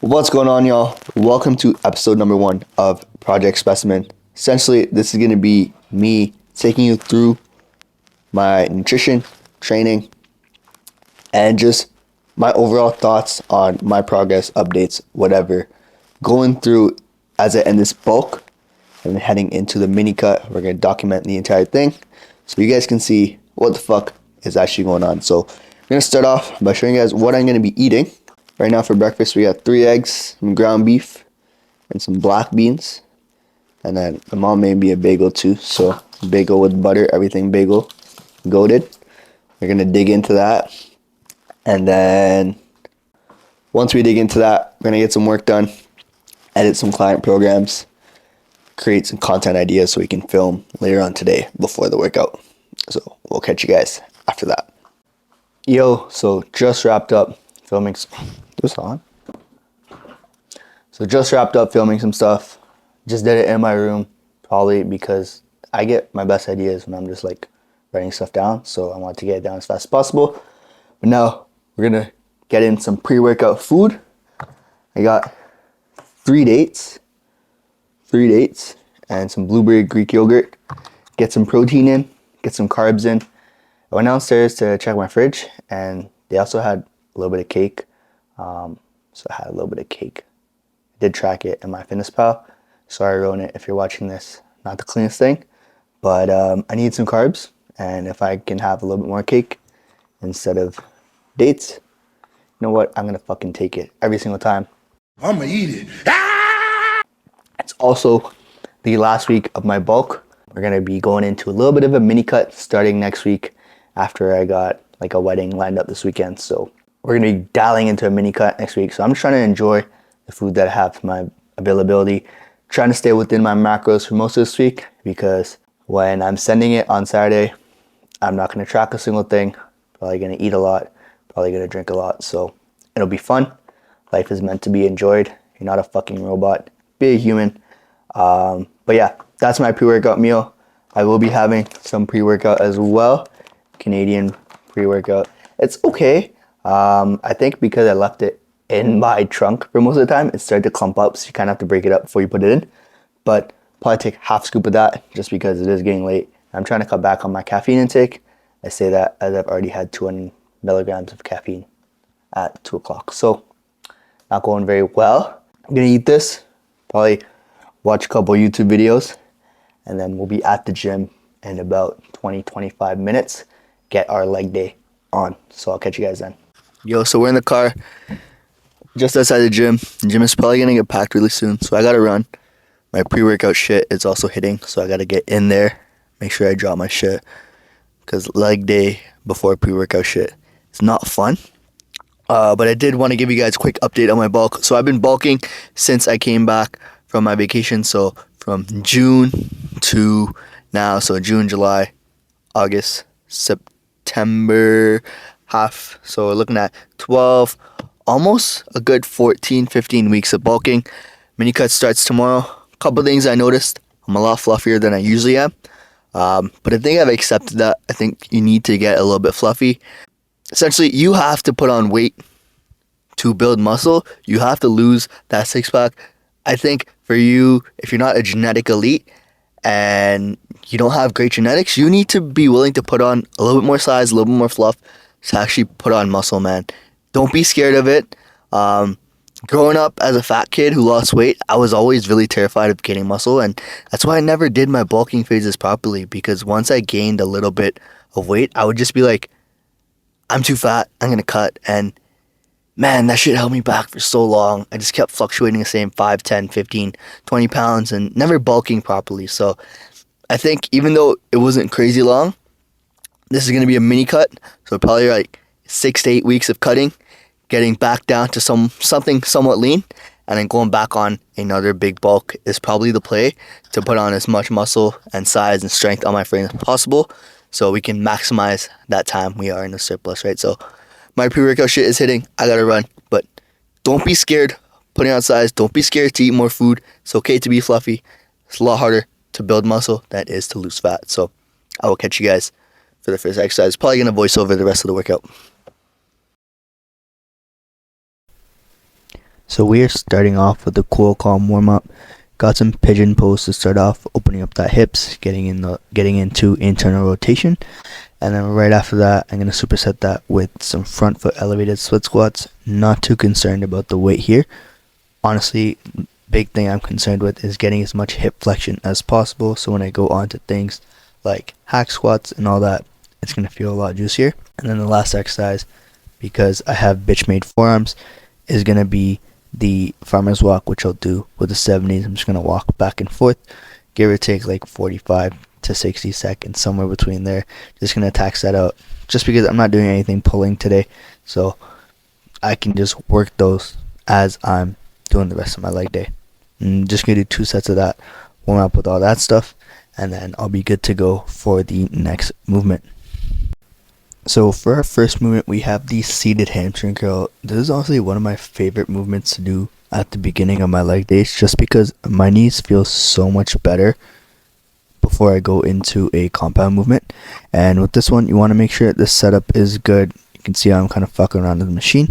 What's going on, y'all? Welcome to episode number 1 of Project Specimen. Essentially, this is going to be me taking you through my nutrition, training, and just my overall thoughts on my progress, updates, whatever. Going through as I end this bulk and then heading into the mini cut. We're going to document the entire thing so you guys can see what the fuck is actually going on. So we're going to start off by showing you guys what I'm going to be eating. Right now for breakfast, we got 3 eggs, some ground beef, and some black beans. And then my mom made me a bagel too. So bagel with butter, everything bagel, goated. We're going to dig into that. And then once we dig into that, we're going to get some work done, edit some client programs, create some content ideas so we can film later on today before the workout. So we'll catch you guys after that. Yo, so just wrapped up filming some stuff. Just did it in my room, probably because I get my best ideas when I'm just like writing stuff down. So I want to get it down as fast as possible. But now we're gonna get in some pre-workout food. I got 3 dates and some blueberry Greek yogurt. Get some protein in, get some carbs in. I went downstairs to check my fridge and they also had a little bit of cake. So I had a little bit of cake. I did track it in my fitness pal. Sorry, Ronan, if you're watching this, not the cleanest thing, but I need some carbs, and if I can have a little bit more cake instead of dates, you know what? I'm gonna fucking take it every single time. I'm gonna eat it. Ah! It's also the last week of my bulk. We're gonna be going into a little bit of a mini cut starting next week after I got like a wedding lined up this weekend. So we're gonna be dialing into a mini cut next week. So I'm just trying to enjoy the food that I have for my availability. Trying to stay within my macros for most of this week because when I'm sending it on Saturday, I'm not gonna track a single thing. Probably gonna eat a lot, probably gonna drink a lot. So it'll be fun. Life is meant to be enjoyed. You're not a fucking robot. Be a human. But yeah, that's my pre-workout meal. I will be having some pre-workout as well. Canadian pre-workout. It's okay. I think because I left it in my trunk for most of the time, it started to clump up, so you kind of have to break it up before you put it in. But probably take half scoop of that just because it is getting late. I'm trying to cut back on my caffeine intake. I say that as I've already had 200 milligrams of caffeine at 2 o'clock. So not going very well. I'm gonna eat this, probably watch a couple YouTube videos, and then we'll be at the gym in about 20-25 minutes. Get our leg day on. So I'll catch you guys then. Yo, so we're in the car just outside the gym. The gym is probably gonna get packed really soon, so I gotta run. My pre-workout shit is also hitting, so I gotta get in there, make sure I drop my shit, because leg day before pre-workout shit is not fun. But I did want to give you guys a quick update on my bulk. So I've been bulking since I came back from my vacation, so from June to now, so June, July, August, September, half. So we're looking at 12, almost a good 14, 15 weeks of bulking. Mini cut starts tomorrow. A couple things I noticed. I'm a lot fluffier than I usually am. But I think I've accepted that. I think you need to get a little bit fluffy. Essentially, you have to put on weight to build muscle. You have to lose that 6-pack. I think for you, if you're not a genetic elite and you don't have great genetics, you need to be willing to put on a little bit more size, a little bit more fluff to actually put on muscle, man. Don't be scared of it. Growing up as a fat kid who lost weight, I was always really terrified of gaining muscle, and that's why I never did my bulking phases properly, because once I gained a little bit of weight, I would just be like, I'm too fat, I'm gonna cut. And man, that shit held me back for so long. I just kept fluctuating the same 5, 10, 15, 20 pounds and never bulking properly. So I think even though it wasn't crazy long, this is going to be a mini cut. So probably like 6 to 8 weeks of cutting, getting back down to something somewhat lean, and then going back on another big bulk is probably the play to put on as much muscle and size and strength on my frame as possible so we can maximize that time we are in the surplus, right? So my pre-workout shit is hitting. I gotta run, but don't be scared putting on size. Don't be scared to eat more food. It's okay to be fluffy. It's a lot harder to build muscle than it is to lose fat. So I will catch you guys for the first exercise. Probably gonna voice over the rest of the workout. So we are starting off with a cool calm warm up. Got some pigeon pose to start off, opening up that hips, getting into internal rotation, and then right after that I'm gonna superset that with some front foot elevated split squats. Not too concerned about the weight here. Honestly, big thing I'm concerned with is getting as much hip flexion as possible, so when I go on to things like hack squats and all that, it's gonna feel a lot juicier. And then the last exercise, because I have bitch made forearms, is gonna be the farmer's walk, which I'll do with the 70s. I'm just gonna walk back and forth, give or take like 45 to 60 seconds, somewhere between there. Just gonna tax that out, just because I'm not doing anything pulling today, so I can just work those as I'm doing the rest of my leg day. And just gonna do 2 sets of that, warm up with all that stuff, and then I'll be good to go for the next movement. So for our first movement, we have the seated hamstring curl. This is honestly one of my favorite movements to do at the beginning of my leg days, just because my knees feel so much better before I go into a compound movement. And with this one, you want to make sure that the setup is good. You can see I'm kind of fucking around with the machine.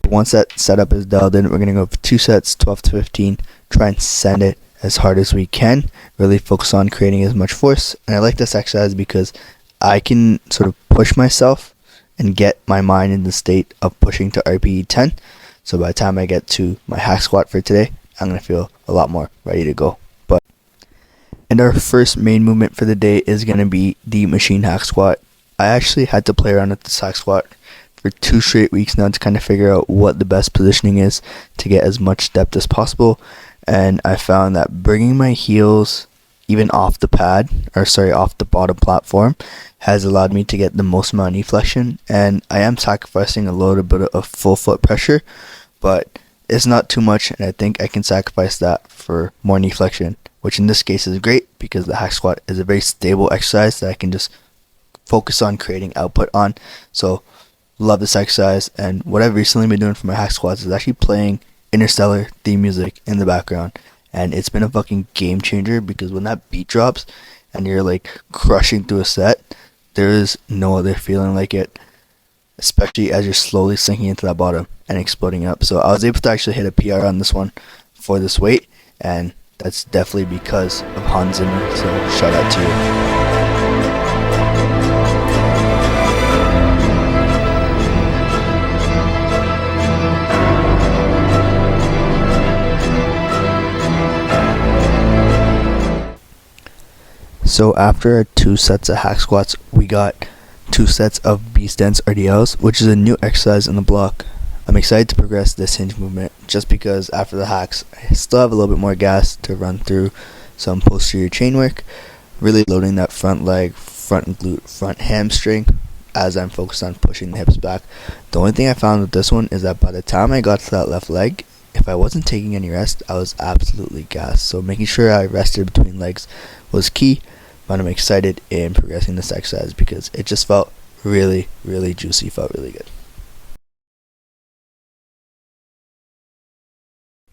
But once that setup is dialed in, we're going to go for 2 sets, 12 to 15. Try and send it as hard as we can. Really focus on creating as much force. And I like this exercise because I can sort of push myself and get my mind in the state of pushing to RPE 10. So by the time I get to my hack squat for today, I'm going to feel a lot more ready to go. And our first main movement for the day is going to be the machine hack squat. I actually had to play around with this hack squat for 2 straight weeks now to kind of figure out what the best positioning is to get as much depth as possible. And I found that bringing my heels even off the off the bottom platform has allowed me to get the most amount of knee flexion. And I am sacrificing a little bit of full foot pressure, but it's not too much, and I think I can sacrifice that for more knee flexion, which in this case is great because the hack squat is a very stable exercise that I can just focus on creating output on. So love this exercise, and what I've recently been doing for my hack squats is actually playing Interstellar theme music in the background. And it's been a fucking game changer, because when that beat drops and you're like crushing through a set, there is no other feeling like it, especially as you're slowly sinking into that bottom and exploding up. So I was able to actually hit a PR on this one for this weight, and that's definitely because of Hans Zimmer, so shout out to you. So after our 2 sets of hack squats, we got 2 sets of B-Stance RDLs, which is a new exercise in the block. I'm excited to progress this hinge movement just because after the hacks, I still have a little bit more gas to run through some posterior chain work, really loading that front leg, front glute, front hamstring as I'm focused on pushing the hips back. The only thing I found with this one is that by the time I got to that left leg, if I wasn't taking any rest, I was absolutely gassed. So making sure I rested between legs was key. But I'm excited in progressing this exercise because it just felt really, really juicy, felt really good.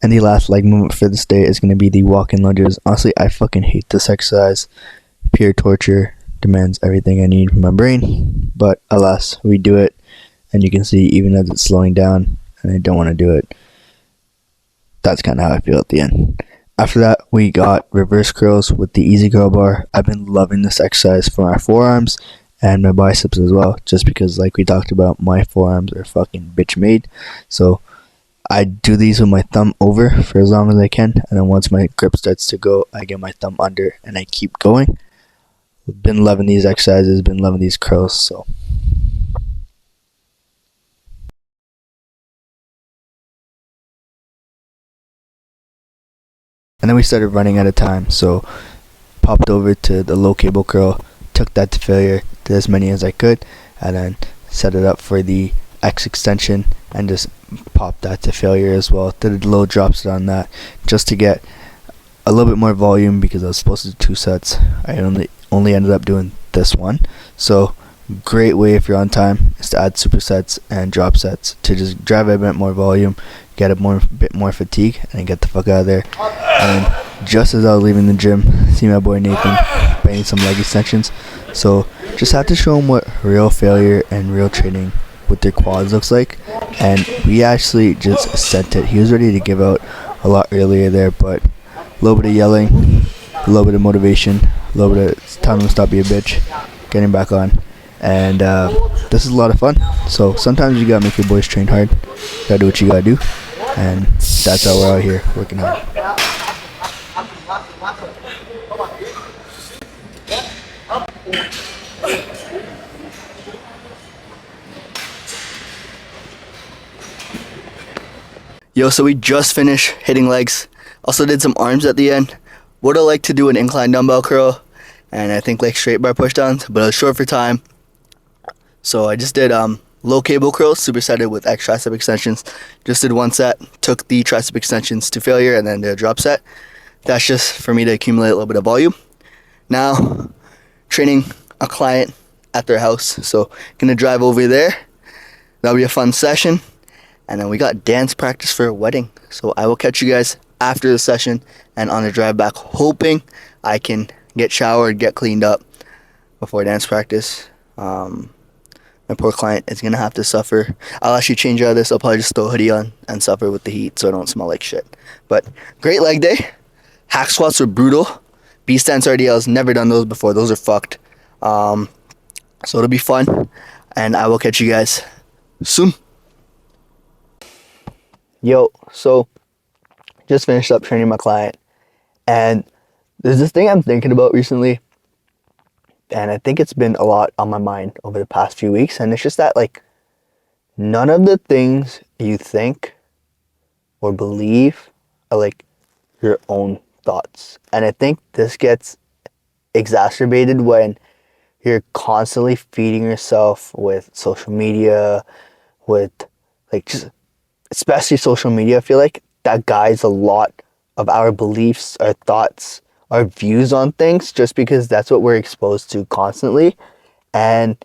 And the last leg movement for this day is going to be the walking lunges. Honestly, I fucking hate this exercise. Pure torture, demands everything I need from my brain. But alas, we do it. And you can see even as it's slowing down and I don't want to do it, that's kind of how I feel at the end. After that, we got reverse curls with the easy curl bar. I've been loving this exercise for my forearms and my biceps as well, just because like we talked about, my forearms are fucking bitch made. So I do these with my thumb over for as long as I can, and then once my grip starts to go, I get my thumb under and I keep going. I've been loving these exercises, been loving these curls, so. And then we started running out of time, so popped over to the low cable curl, took that to failure, did as many as I could, and then set it up for the X extension and just popped that to failure as well. Did a low dropset on that just to get a little bit more volume because I was supposed to do 2 sets. I only ended up doing this one. So great way if you're on time is to add supersets and drop sets to just drive a bit more volume, get a bit more fatigue, and get the fuck out of there. And just as I was leaving the gym, see my boy Nathan banging some leg extensions. So just had to show him what real failure and real training what their quads looks like, and we actually just sent it. He was ready to give out a lot earlier there, but a little bit of yelling, a little bit of motivation, a little bit of telling him to stop being a bitch, getting back on, and this is a lot of fun. So sometimes you gotta make your boys train hard, gotta do what you gotta do, and that's how we're out here working hard. Yo, so we just finished hitting legs. Also did some arms at the end. Would have liked to do an incline dumbbell curl and I think like straight bar pushdowns, but I was short for time. So I just did low cable curls, supersetted with X Tricep Extensions. Just did one set, took the tricep extensions to failure, and then did a drop set. That's just for me to accumulate a little bit of volume. Now, training a client at their house. So gonna drive over there. That'll be a fun session. And then we got dance practice for a wedding. So I will catch you guys after the session and on the drive back, hoping I can get showered, get cleaned up before dance practice. My poor client is going to have to suffer. I'll actually change out of this. I'll probably just throw a hoodie on and suffer with the heat so I don't smell like shit. But great leg day. Hack squats were brutal. B-Stance RDLs, never done those before. Those are fucked. So it'll be fun. And I will catch you guys soon. Yo, so just finished up training my client, and there's this thing I'm thinking about recently, and I think it's been a lot on my mind over the past few weeks, and it's just that, like, none of the things you think or believe are, like, your own thoughts. And I think this gets exacerbated when you're constantly feeding yourself with social media, with, like, just especially social media. I feel like that guides a lot of our beliefs, our thoughts, our views on things, just because that's what we're exposed to constantly. And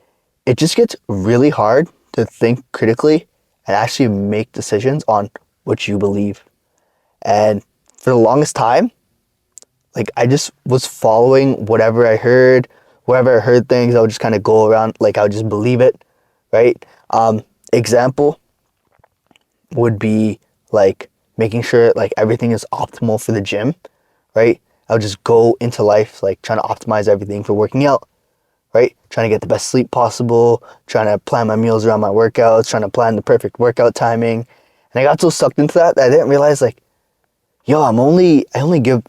it just gets really hard to think critically and actually make decisions on what you believe. And for the longest time, like, I just was following whatever I heard. Wherever I heard things, I would just kind of go around, like, I would just believe it, right? Example would be like making sure like everything is optimal for the gym, right? I would just go into life like trying to optimize everything for working out, right? Trying to get the best sleep possible, trying to plan my meals around my workouts, trying to plan the perfect workout timing. And I got so sucked into that I didn't realize, like, yo, I only give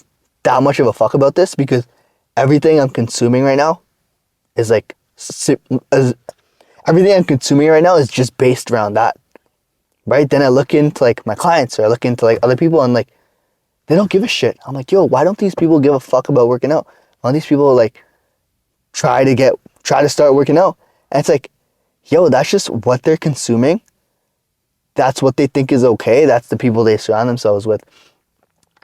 that much of a fuck about this because everything I'm consuming right now is like everything I'm consuming right now is just based around that. Right? Then I look into like my clients, or I look into like other people, and like they don't give a shit. I'm like, yo, why don't these people give a fuck about working out? Why don't these people like try to start working out? And it's like, yo, that's just what they're consuming. That's what they think is okay. That's the people they surround themselves with.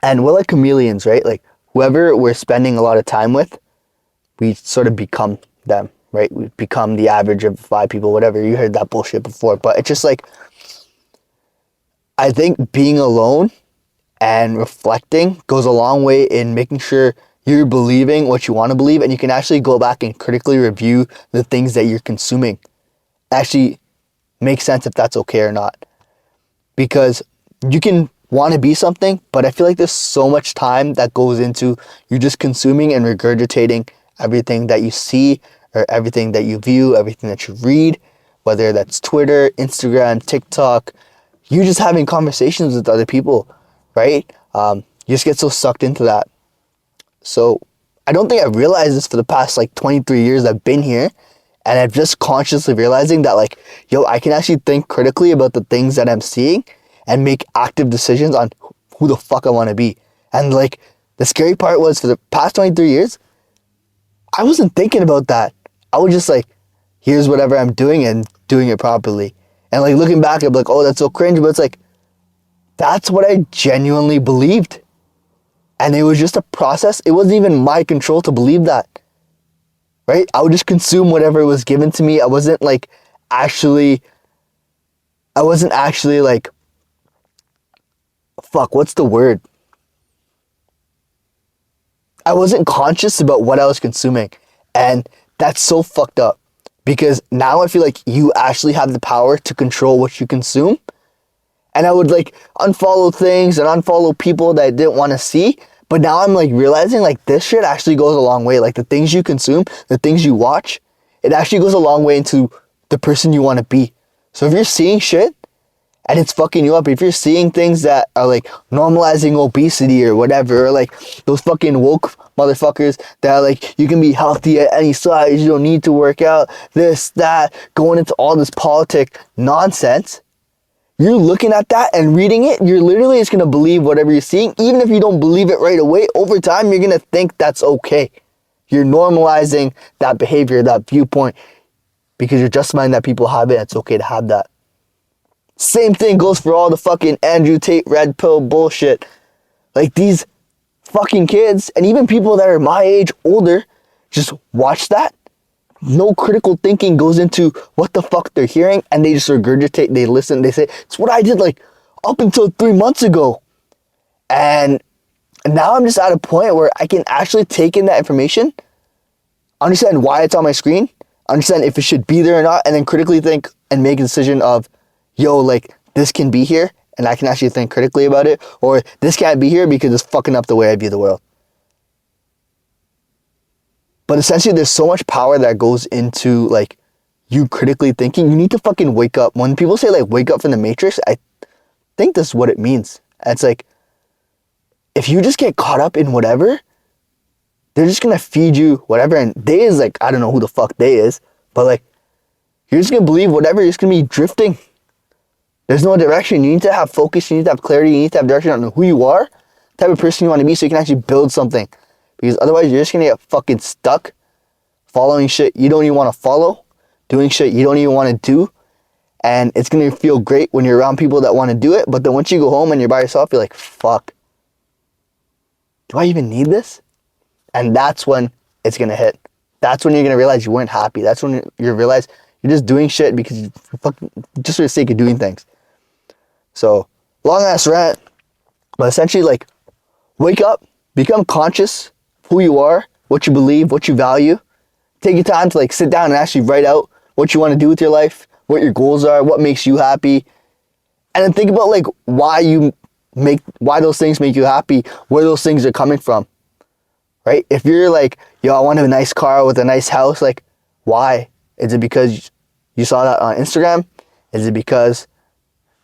And we're like chameleons, right? Like whoever we're spending a lot of time with, we sort of become them, right? We become the average of 5 people, whatever. You heard that bullshit before, but it's just like, I think being alone and reflecting goes a long way in making sure you're believing what you want to believe, and you can actually go back and critically review the things that you're consuming. Actually make sense if that's okay or not. Because you can want to be something, but I feel like there's so much time that goes into you just consuming and regurgitating everything that you see, or everything that you view, everything that you read, whether that's Twitter, Instagram, TikTok. You just having conversations with other people, right? You just get so sucked into that. So I don't think I realized this for the past like 23 years I've been here. And I'm just consciously realizing that, like, yo, I can actually think critically about the things that I'm seeing and make active decisions on who the fuck I want to be. And like the scary part was, for the past 23 years, I wasn't thinking about that. I was just like, here's whatever I'm doing and doing it properly. And like looking back, I'm like, oh, that's so cringe. But it's like, that's what I genuinely believed. And it was just a process. It wasn't even my control to believe that. Right? I would just consume whatever was given to me. I wasn't actually like, fuck, what's the word? I wasn't conscious about what I was consuming. And that's so fucked up. because now I feel like you actually have the power to control what you consume. And I would like unfollow things and unfollow people that I didn't want to see. But now I'm like realizing like this shit actually goes a long way. Like the things you consume, the things you watch, it actually goes a long way into the person you want to be. So if you're seeing shit and it's fucking you up, if you're seeing things that are like normalizing obesity or whatever, or like those fucking woke motherfuckers that are like, you can be healthy at any size, you don't need to work out, this, that, going into all this politic nonsense, you're looking at that and reading it, you're literally just going to believe whatever you're seeing. Even if you don't believe it right away, over time, you're going to think that's okay. You're normalizing that behavior, that viewpoint, because you're justifying that people have it. It's okay to have that. Same thing goes for all the fucking Andrew Tate red pill bullshit. Like these fucking kids, and even people that are my age, older, just watch that. No critical thinking goes into what the fuck they're hearing, and they just regurgitate, they listen, they say, it's what I did like up until 3 months ago. And now I'm just at a point where I can actually take in that information, understand why it's on my screen, understand if it should be there or not, and then critically think and make a decision of, yo, like this can be here, and I can actually think critically about it, or this can't be here because it's fucking up the way I view the world. But essentially, there's so much power that goes into like you critically thinking. You need to fucking wake up. When people say like wake up from the matrix, I think that's what it means. And it's like, if you just get caught up in whatever, they're just gonna feed you whatever. And they is like, I don't know who the fuck they is, but like, you're just gonna believe whatever. You're just gonna be drifting. There's no direction. You need to have focus. You need to have clarity. You need to have direction on who you are, the type of person you want to be, so you can actually build something. Because otherwise, you're just going to get fucking stuck following shit you don't even want to follow, doing shit you don't even want to do. And it's going to feel great when you're around people that want to do it. But then once you go home and you're by yourself, you're like, fuck, do I even need this? And that's when it's going to hit. That's when you're going to realize you weren't happy. That's when you realize you're just doing shit because you fucking, just for the sake of doing things. So, long ass rant. But essentially, like, wake up, become conscious who you are, what you believe, what you value. Take your time to like sit down and actually write out what you want to do with your life, what your goals are, what makes you happy. And then think about like why those things make you happy, where those things are coming from. Right? If you're like, yo, I want a nice car with a nice house, like why? Is it because you saw that on Instagram? Is it because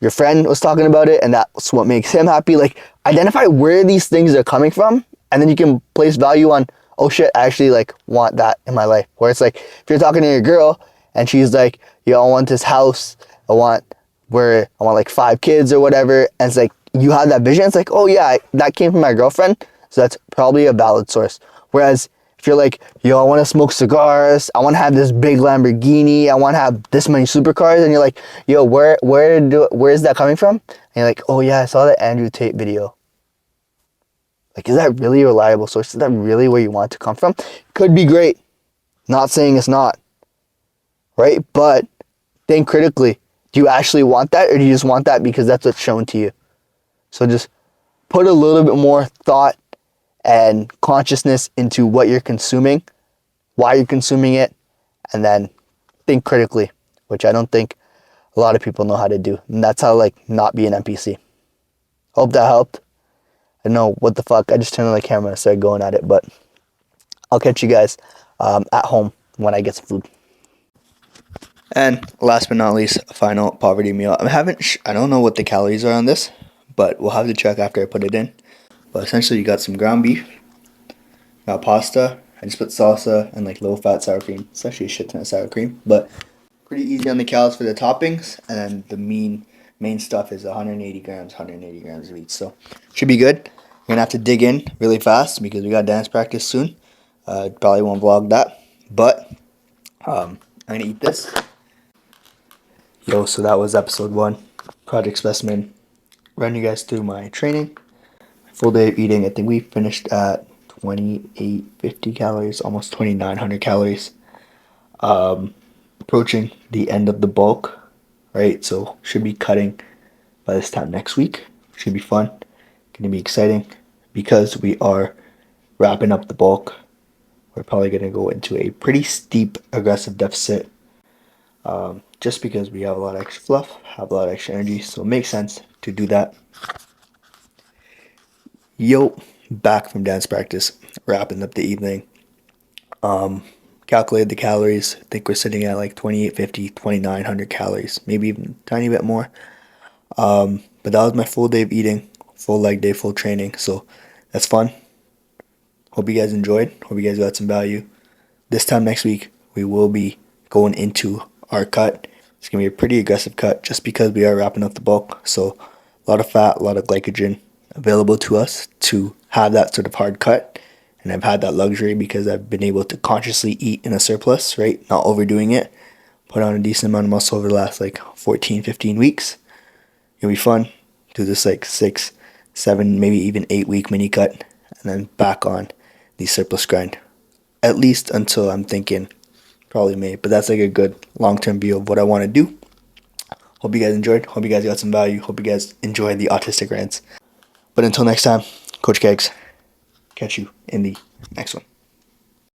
your friend was talking about it and that's what makes him happy? Like identify where these things are coming from. And then you can place value on, oh shit, I actually like want that in my life. Where it's like, if you're talking to your girl and she's like, yo, I want this house, I want like 5 kids or whatever. And it's like, you have that vision. It's like, oh yeah, that came from my girlfriend. So that's probably a valid source. Whereas if you're like, yo, I want to smoke cigars, I want to have this big Lamborghini, I want to have this many supercars. And you're like, yo, where is that coming from? And you're like, oh yeah, I saw that Andrew Tate video. Like, is that really a reliable source? Is that really where you want it to come from? Could be great. Not saying it's not. Right? But think critically. Do you actually want that, or do you just want that because that's what's shown to you? So just put a little bit more thought and consciousness into what you're consuming, why you're consuming it, and then think critically, which I don't think a lot of people know how to do. And that's how like not be an NPC. Hope that helped. I don't know what the fuck. I just turned on the camera and started going at it, but I'll catch you guys at home when I get some food. And last but not least, final poverty meal. I don't know what the calories are on this, but we'll have to check after I put it in. But essentially, you got some ground beef, got pasta. I just put salsa and like low-fat sour cream. It's actually a shit ton of sour cream, but pretty easy on the calories for the toppings. And then the main stuff is 180 grams of each. So should be good. We're gonna have to dig in really fast because we got dance practice soon. Probably won't vlog that, but I'm gonna eat this. Yo, so that was episode 1, Project Specimen. Run you guys through my training, full day of eating. I think we finished at 2850 calories, almost 2900 calories. Approaching the end of the bulk, right? So should be cutting by this time next week. Should be fun. Gonna be exciting because we are wrapping up the bulk. We're probably gonna go into a pretty steep aggressive deficit just because we have a lot of extra fluff, have a lot of extra energy, so it makes sense to do that. Yo, back from dance practice, wrapping up the evening. Calculated the calories. I think we're sitting at like 2850, 2900 calories, maybe even a tiny bit more. But that was my full day of eating, full leg day, full training. So that's fun. Hope you guys enjoyed. Hope you guys got some value. This time next week, we will be going into our cut. It's going to be a pretty aggressive cut just because we are wrapping up the bulk. So a lot of fat, a lot of glycogen available to us to have that sort of hard cut. And I've had that luxury because I've been able to consciously eat in a surplus, right? Not overdoing it. Put on a decent amount of muscle over the last like 14, 15 weeks. It'll be fun. Do this like 6, 7, maybe even 8 week mini cut. And then back on the surplus grind. At least until I'm thinking probably May. But that's like a good long-term view of what I want to do. Hope you guys enjoyed. Hope you guys got some value. Hope you guys enjoyed the autistic rants. But until next time, Coach Kegs, catch you in the next one.